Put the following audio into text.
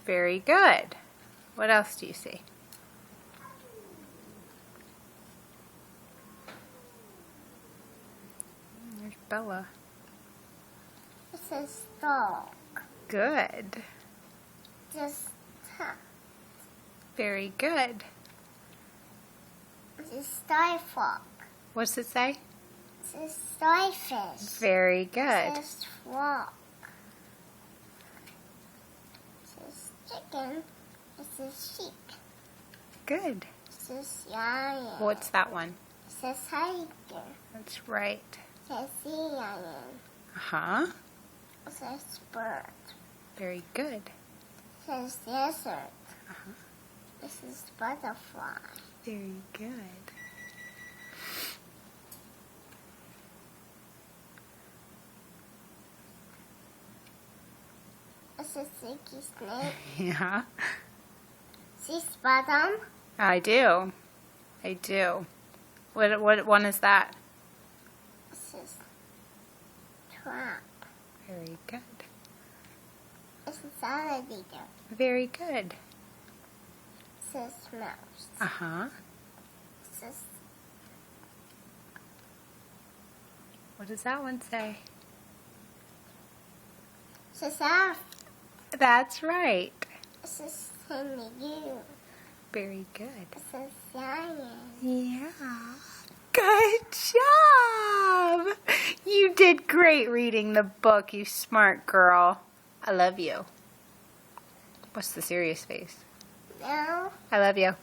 Very good. What else do you see? There's Bella. It says dog. Good. Just cat. Very good. It says starfrog. What's it say? It says starfish. Very It good. says frog. It says chicken. It says sheep. Good. It says lion. What's that one? It says tiger. That's right. It says sea lion. Uh-huh. It says bird. Very good. It says desert. Uh-huh. This is butterfly. Very good. This is sticky snake. Yeah. See bottom? I do. I do. What one is that? This is trap. Very good. This is alligator. Very good. This is mouse. Uh-huh. This is What does that one say? elf. That's right. This is kangaroo. Very good. This is lion. Yeah. Good job! You did great reading the book, you smart girl. I love you. What's the serious face? No. I love you.